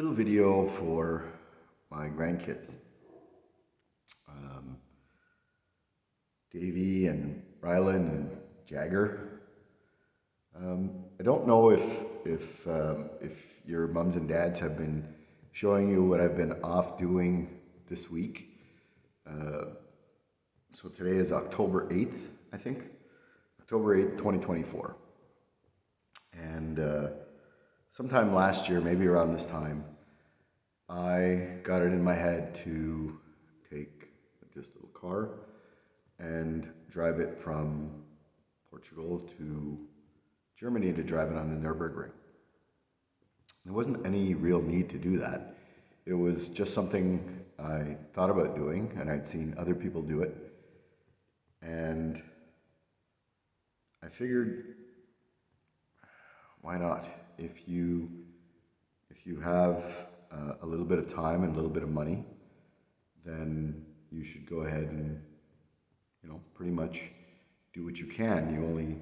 little video for my grandkids, Davie and Rylen and Jagger. I don't know if your mums and dads have been showing you what I've been off doing this week. So today is October 8th, I think. October 8th, 2024. And sometime last year, maybe around this time, I got it in my head to take this little car and drive it from Portugal to Germany to drive it on the Nurburgring. There wasn't any real need to do that. It was just something I thought about doing, and I'd seen other people do it. And I figured, why not? If you have a little bit of time and a little bit of money, then you should go ahead and, pretty much do what you can. You only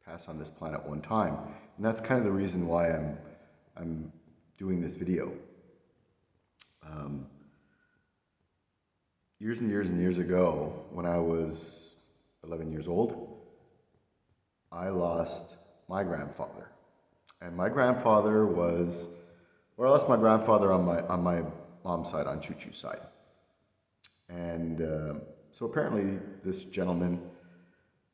pass on this planet one time. And that's kind of the reason why I'm doing this video. Years and years and years ago, when I was 11 years old, I lost my grandfather. And my grandfather I lost my grandfather on my mom's side, on Choo-Choo's side. And so apparently this gentleman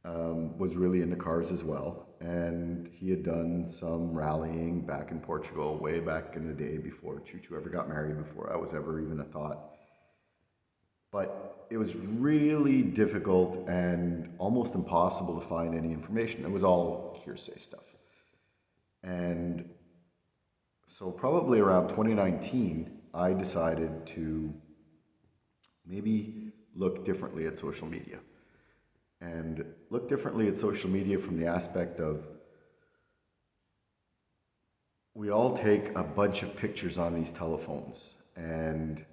was really into cars as well. And he had done some rallying back in Portugal, way back in the day before Choo-Choo ever got married, before I was ever even a thought. But it was really difficult and almost impossible to find any information. It was all hearsay stuff. And so probably around 2019, I decided to maybe look differently at social media. And look differently at social media from the aspect of, we all take a bunch of pictures on these telephones, and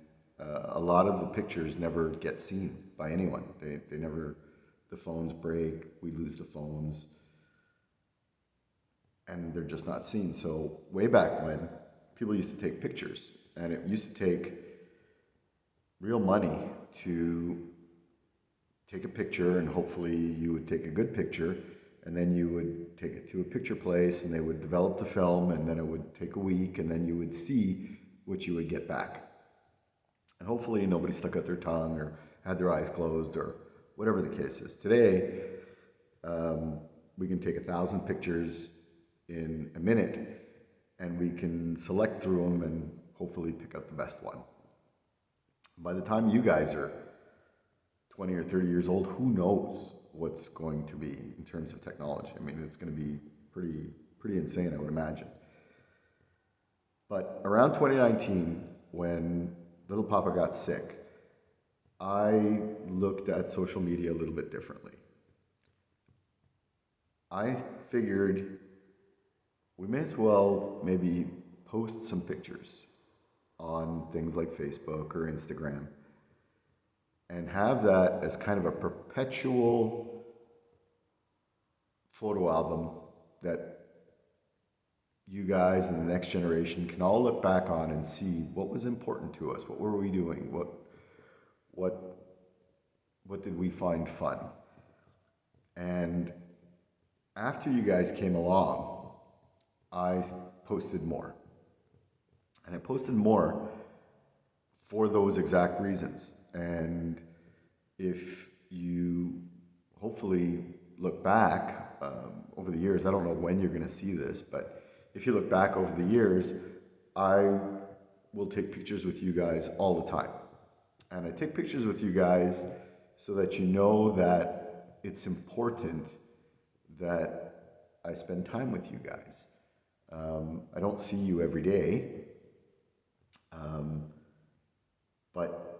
a lot of the pictures never get seen by anyone. They never, the phones break, we lose the phones, and they're just not seen. So way back when, people used to take pictures, and it used to take real money to take a picture, and hopefully you would take a good picture, and then you would take it to a picture place, and they would develop the film, and then it would take a week, and then you would see what you would get back. And hopefully nobody stuck out their tongue or had their eyes closed or whatever the case is. Today, we can take 1,000 pictures in a minute, and we can select through them and hopefully pick out the best one. By the time you guys are 20 or 30 years old, who knows what's going to be in terms of technology. I mean, it's going to be pretty insane, I would imagine. But around 2019, when little Papa got sick, I looked at social media a little bit differently. I figured we may as well maybe post some pictures on things like Facebook or Instagram and have that as kind of a perpetual photo album that you guys and the next generation can all look back on and see what was important to us, what were we doing, what did we find fun. And after you guys came along, I posted more. And I posted more for those exact reasons. And if you hopefully look back over the years, I don't know when you're going to see this, but if you look back over the years, I will take pictures with you guys all the time. And I take pictures with you guys so that you know that it's important that I spend time with you guys. I don't see you every day, but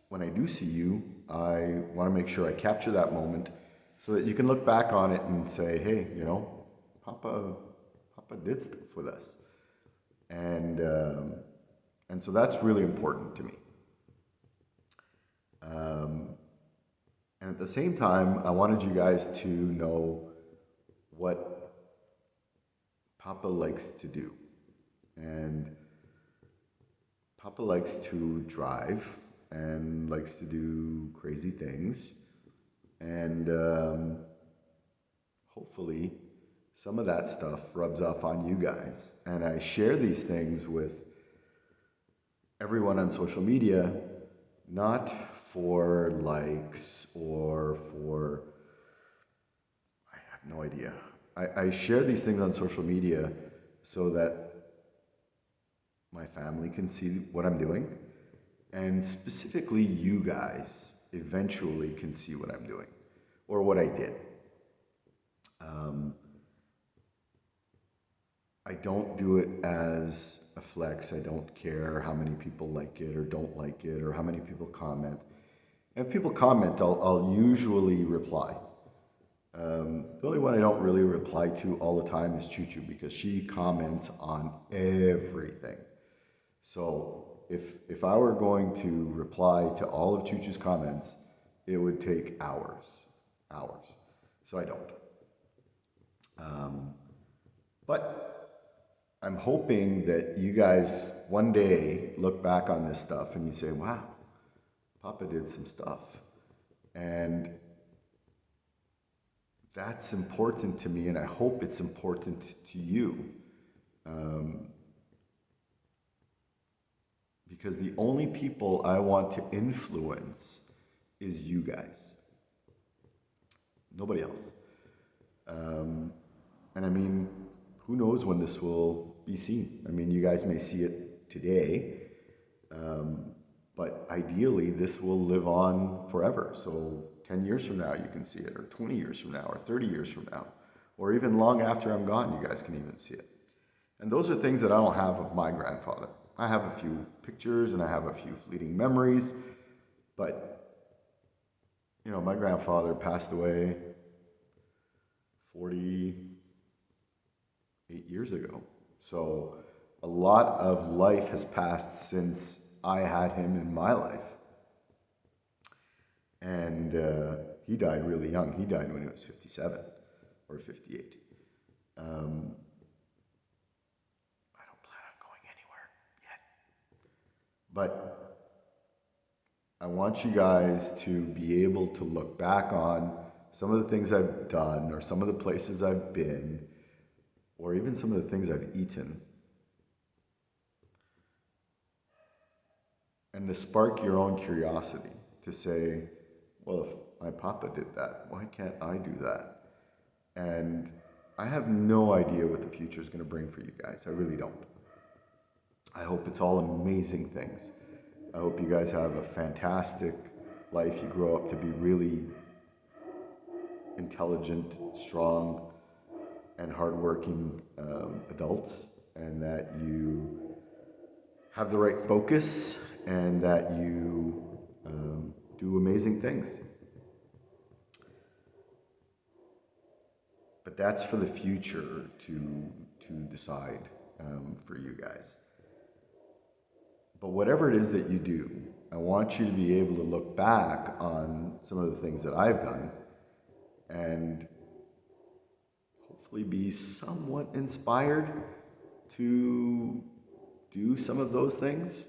when I do see you, I want to make sure I capture that moment so that you can look back on it and say, hey, Papa did stuff with us. And so that's really important to me. And at the same time, I wanted you guys to know what Papa likes to do. And Papa likes to drive and likes to do crazy things. And hopefully some of that stuff rubs off on you guys. And I share these things with everyone on social media, not for likes or for, I have no idea. I share these things on social media so that my family can see what I'm doing, and specifically you guys eventually can see what I'm doing or what I did. I don't do it as a flex. I don't care how many people like it or don't like it or how many people comment. And if people comment, I'll usually reply. The only one I don't really reply to all the time is Choo Choo, because she comments on everything. So if I were going to reply to all of Choo Choo's comments, it would take hours. So I don't. But I'm hoping that you guys one day look back on this stuff and you say, wow, Papa did some stuff. And that's important to me, and I hope it's important to you. Because the only people I want to influence is you guys. Nobody else. And I mean, who knows when this will be seen? I mean, you guys may see it today, but ideally this will live on forever. So 10 years from now you can see it, or 20 years from now, or 30 years from now, or even long after I'm gone, you guys can even see it. And those are things that I don't have of my grandfather. I have a few pictures and I have a few fleeting memories, but you know, my grandfather passed away 48 years ago. So a lot of life has passed since I had him in my life. And he died really young. He died when he was 57 or 58. I don't plan on going anywhere yet. But I want you guys to be able to look back on some of the things I've done, or some of the places I've been, or even some of the things I've eaten, and to spark your own curiosity, to say, well, if my Papa did that, why can't I do that? And I have no idea what the future is going to bring for you guys. I really don't. I hope it's all amazing things. I hope you guys have a fantastic life. You grow up to be really intelligent, strong, and hardworking adults, and that you have the right focus, and that you do amazing things. But that's for the future to decide for you guys. But whatever it is that you do, I want you to be able to look back on some of the things that I've done and hopefully be somewhat inspired to do some of those things.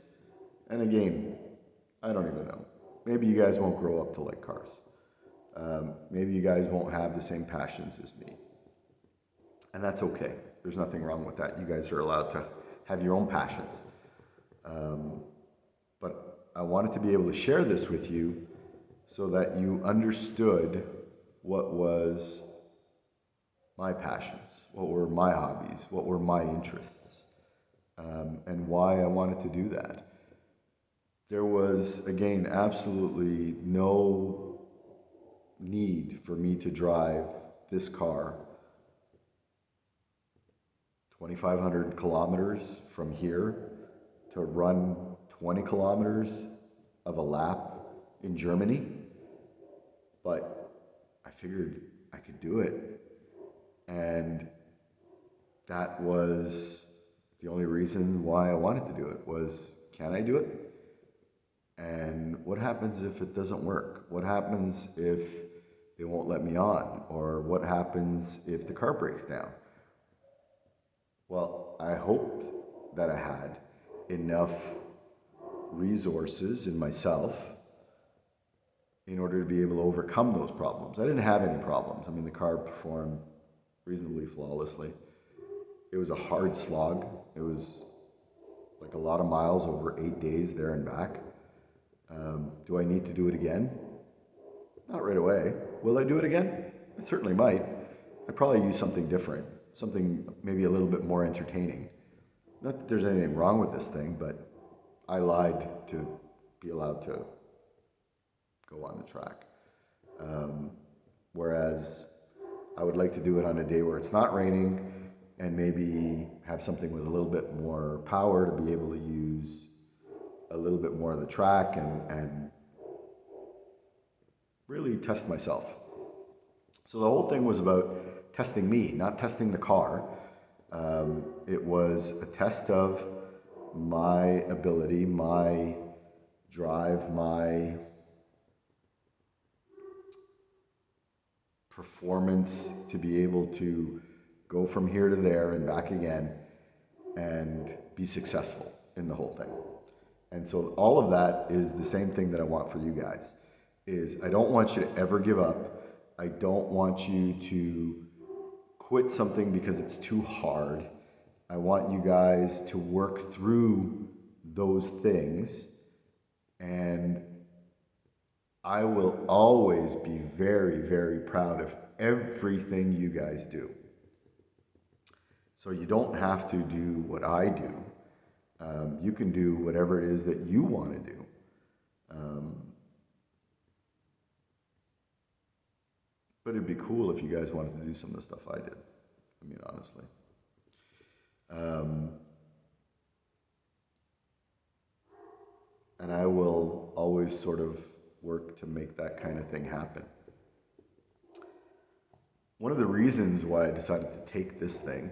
And again, I don't even know. Maybe you guys won't grow up to like cars. Maybe you guys won't have the same passions as me. And that's okay. There's nothing wrong with that. You guys are allowed to have your own passions. But I wanted to be able to share this with you so that you understood what was my passions, what were my hobbies, what were my interests, and why I wanted to do that. There was, again, absolutely no need for me to drive this car 2,500 kilometers from here to run 20 kilometers of a lap in Germany, but I figured I could do it. And that was the only reason why I wanted to do it, was, can I do it? And what happens if it doesn't work? What happens if they won't let me on? Or what happens if the car breaks down? Well, I hope that I had enough resources in myself in order to be able to overcome those problems. I didn't have any problems. I mean, the car performed reasonably flawlessly. It was a hard slog. It was like a lot of miles over 8 days there and back. Do I need to do it again? Not right away. Will I do it again? I certainly might. I'd probably use something different, something maybe a little bit more entertaining. Not that there's anything wrong with this thing, but I lied to be allowed to go on the track. Whereas I would like to do it on a day where it's not raining and maybe have something with a little bit more power to be able to use a little bit more of the track and really test myself. So the whole thing was about testing me, not testing the car. It was a test of my ability, my drive, my performance to be able to go from here to there and back again and be successful in the whole thing. And so all of that is the same thing that I want for you guys, is I don't want you to ever give up. I don't want you to quit something because it's too hard. I want you guys to work through those things, and I will always be very, very proud of everything you guys do. So you don't have to do what I do. You can do whatever it is that you want to do. But it'd be cool if you guys wanted to do some of the stuff I did. I mean, honestly. And I will always sort of work to make that kind of thing happen. One of the reasons why I decided to take this thing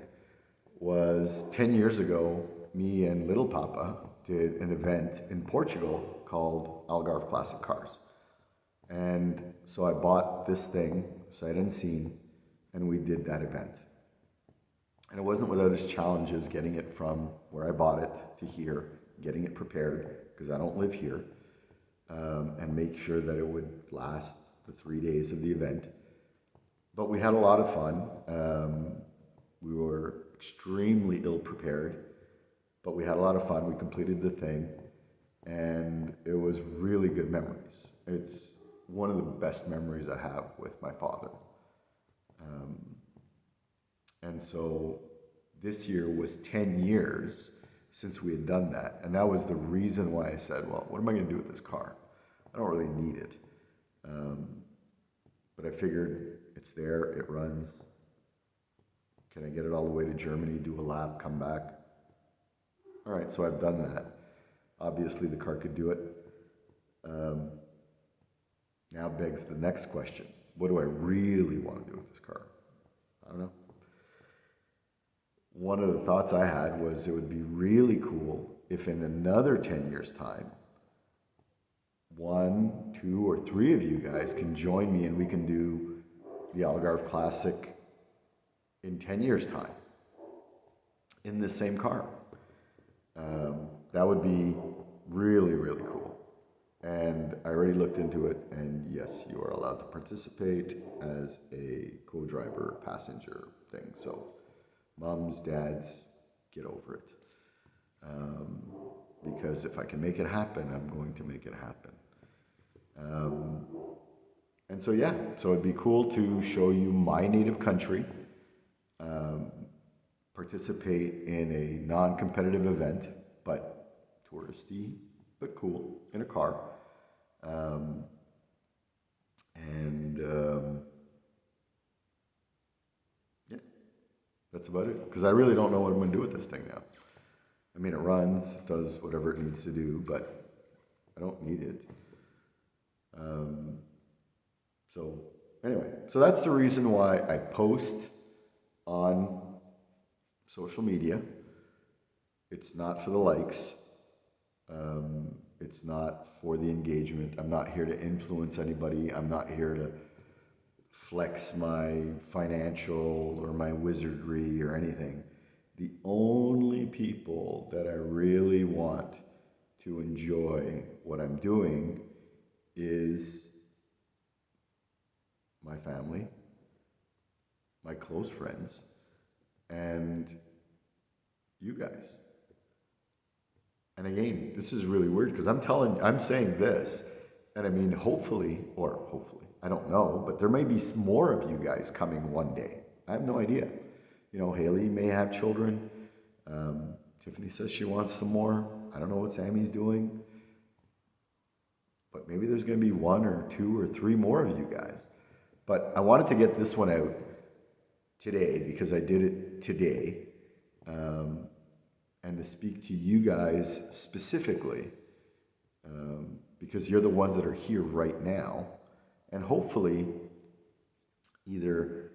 was 10 years ago, me and Little Papa did an event in Portugal called Algarve Classic Cars. And so I bought this thing, sight unseen, and we did that event. And it wasn't without its challenges getting it from where I bought it to here, getting it prepared, because I don't live here, and make sure that it would last the 3 days of the event. But we had a lot of fun. We were extremely ill prepared, but we had a lot of fun. We completed the thing, and it was really good memories. It's one of the best memories I have with my father. And so this year was 10 years since we had done that. And that was the reason why I said, well, what am I going to do with this car? I don't really need it. But I figured it's there, it runs. Can I get it all the way to Germany, do a lap, come back? All right, so I've done that. Obviously, the car could do it. Now begs the next question. What do I really want to do with this car? I don't know. One of the thoughts I had was it would be really cool if in another 10 years' time, 1, 2, or 3 of you guys can join me and we can do the Algarve Classic in 10 years' time in this same car. That would be really, really cool. And I already looked into it, and yes, you are allowed to participate as a co-driver passenger thing. So moms, dads, get over it. Because if I can make it happen, I'm going to make it happen. And so, yeah, so it'd be cool to show you my native country, participate in a non-competitive event, but touristy, but cool, in a car. Yeah, that's about it. Because I really don't know what I'm going to do with this thing now. I mean, it runs, it does whatever it needs to do, but I don't need it. So anyway, so that's the reason why I post on social media. It's not for the likes. It's not for the engagement. I'm not here to influence anybody. I'm not here to flex my financial or my wizardry or anything. the only people that I really want to enjoy what I'm doing is my family, my close friends, and you guys. And again, this is really weird because I'm saying this, and I mean, hopefully, I don't know, but there may be more of you guys coming one day. I have no idea. You know, Haley may have children. Tiffany says she wants some more. I don't know what Sammy's doing. But maybe there's going to be 1 or 2 or 3 more of you guys. But I wanted to get this one out today because I did it today. And to speak to you guys specifically, because you're the ones that are here right now. And hopefully, either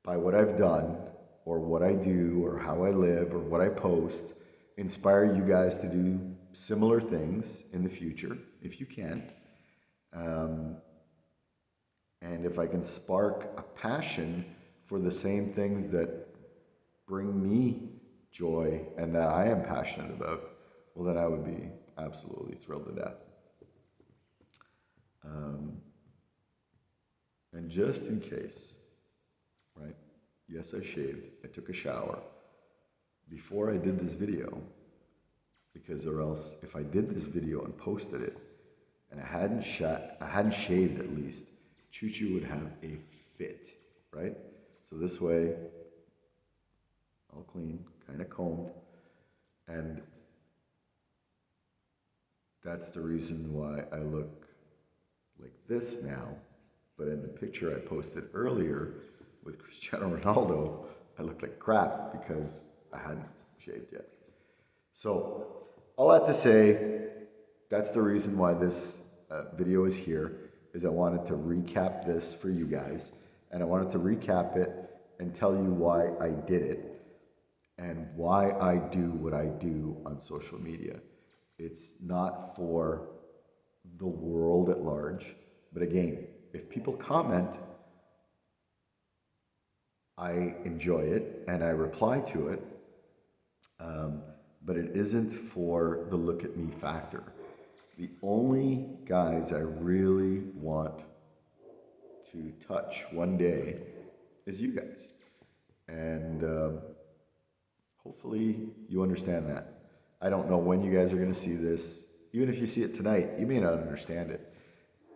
by what I've done, or what I do, or how I live, or what I post, inspire you guys to do similar things in the future, if you can. And if I can spark a passion for the same things that bring me joy and that I am passionate about, well, then I would be absolutely thrilled to death. And just in case, right? Yes, I shaved. I took a shower before I did this video, because or else if I did this video and posted it and I hadn't shaved at least, Choo Choo would have a fit, right? So this way, all clean, kind of combed, and that's the reason why I look like this now. But in the picture I posted earlier with Cristiano Ronaldo, I looked like crap because I hadn't shaved yet. So all that to say, that's the reason why this video is here, is I wanted to recap this for you guys, and I wanted to recap it and tell you why I did it and why I do what I do on social media. It's not for the world at large, but again, if people comment, I enjoy it and I reply to it, but it isn't for the look at me factor. The only guys I really want to touch one day is you guys. And hopefully you understand that. I don't know when you guys are going to see this. Even if you see it tonight, you may not understand it.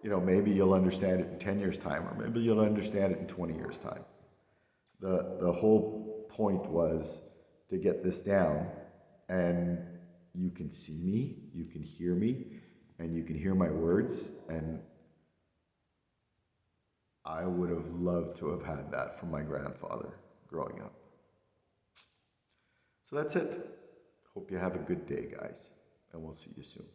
You know, maybe you'll understand it in 10 years' time, or maybe you'll understand it in 20 years' time. The whole point was to get this down, and you can see me, you can hear me, and you can hear my words, and I would have loved to have had that from my grandfather growing up. So that's it. Hope you have a good day, guys, and we'll see you soon.